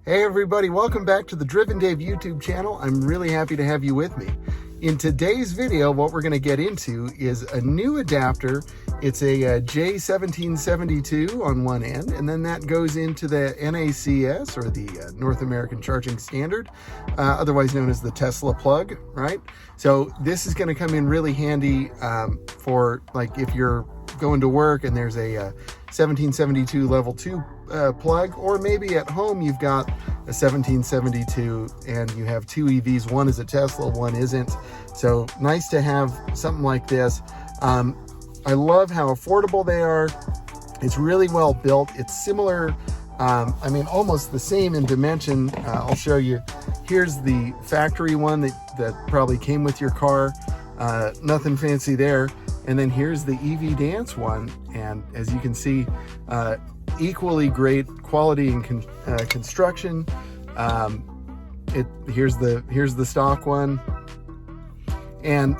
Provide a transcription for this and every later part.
Hey everybody, welcome back to the Driven Dave YouTube channel. I'm really happy to have you with me. In today's video, what we're going to get into is a new adapter. It's a J1772 on one end, and then that goes into the NACS, or the North American Charging Standard, otherwise known as the Tesla plug, right? So this is going to come in really handy for like if you're going to work and there's a 1772 level 2 plug, or maybe at home you've got a 1772 and you have two EVs, one is a Tesla, one isn't. So nice to have something like this. I love how affordable they are. It's really well built. It's similar, I mean almost the same in dimension. I'll show you. Here's the factory one that probably came with your car. Nothing fancy there. And then here's the EVDance one, and as you can see, equally great quality and construction. Here's the stock one. And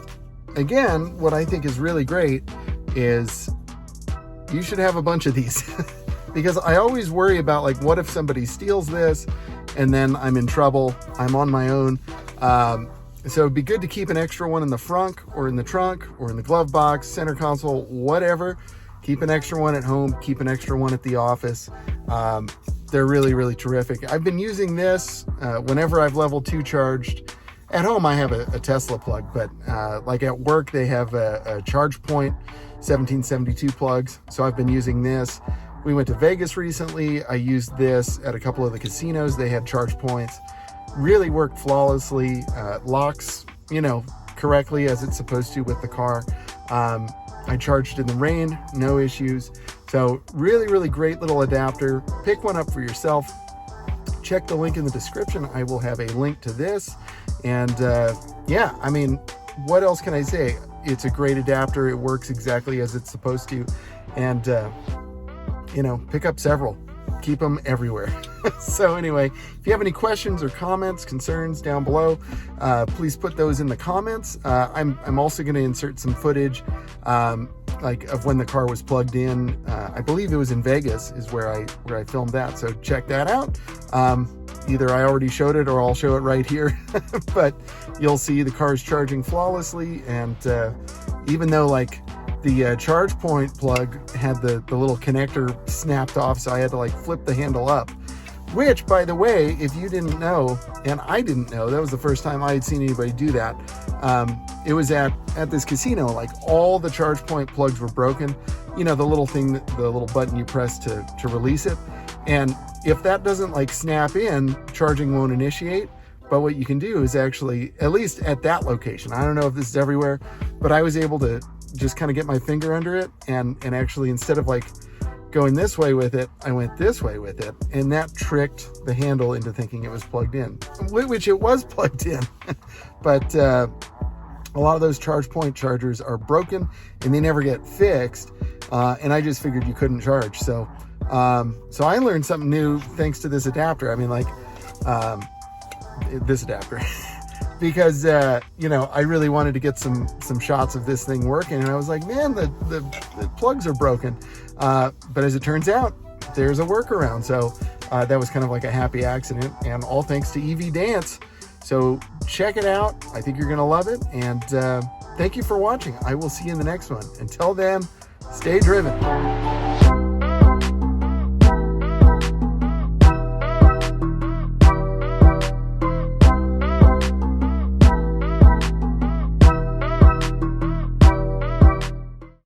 again, what I think is really great is you should have a bunch of these because I always worry about, like, what if somebody steals this and then I'm in trouble, I'm on my own. So it'd be good to keep an extra one in the front or in the trunk or in the glove box, center console, whatever. Keep an extra one at home, keep an extra one at the office. They're really, really terrific. I've been using this whenever I've level 2 charged. At home, I have a Tesla plug, but like at work, they have a ChargePoint 1772 plugs. So I've been using this. We went to Vegas recently. I used this at a couple of the casinos. They had ChargePoints. Really worked flawlessly, locks, correctly as it's supposed to with the car. I charged in the rain, no issues. So really, really great little adapter. Pick one up for yourself. Check the link in the description. I will have a link to this. And yeah, I mean, what else can I say? It's a great adapter. It works exactly as it's supposed to. And, pick up several. Keep them everywhere. So anyway, if you have any questions or comments, concerns down below, please put those in the comments. I'm also going to insert some footage like of when the car was plugged in. I believe it was in Vegas is where I filmed that. So check that out. Either I already showed it or I'll show it right here. But you'll see the car's charging flawlessly. And even though like the ChargePoint plug had the little connector snapped off, so I had to like flip the handle up, which, by the way, if you didn't know, and I didn't know, that was the first time I had seen anybody do that. It was at this casino, like all the ChargePoint plugs were broken. The little thing, the little button you press to release it. And if that doesn't like snap in, charging won't initiate. But what you can do is actually, at least at that location, I don't know if this is everywhere, but I was able to just kind of get my finger under it and actually, instead of like going this way with it, I went this way with it, and that tricked the handle into thinking it was plugged in, which it was plugged in. But a lot of those ChargePoint chargers are broken and they never get fixed, and I just figured you couldn't charge. So I learned something new thanks to this adapter. I mean, like this adapter. Because, I really wanted to get some shots of this thing working. And I was like, man, the plugs are broken. But as it turns out, there's a workaround. So that was kind of like a happy accident, and all thanks to EVDance. So check it out. I think you're going to love it. And thank you for watching. I will see you in the next one. Until then, stay driven.